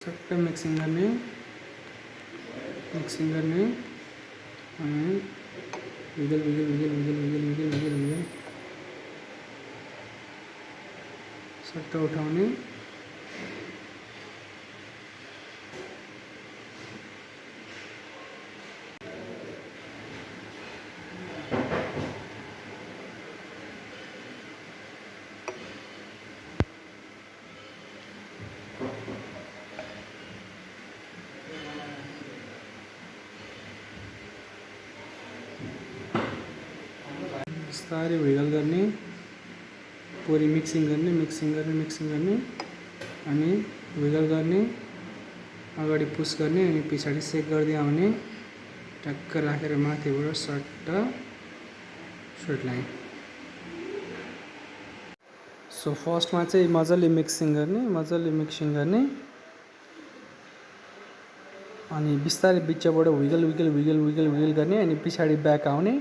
सट्टै mixing गर्ने अनि wiggle सट्ट उठाउने बिस्तारै विगल गर्ने पुरै मिक्सिङ गर्ने अनि विगल गर्ने अगाडि पुस गर्ने अनि पछाडि सेक गर्दै आउने टक्क राखेर माथिबाट सट्ट स्ट्रेट लाइन। सो फर्स्टमा चाहिँ मजाले मिक्सिङ गर्ने अनि बिस्तारै बिचबाट विगल गर्ने अनि पछाडि ब्याक आउने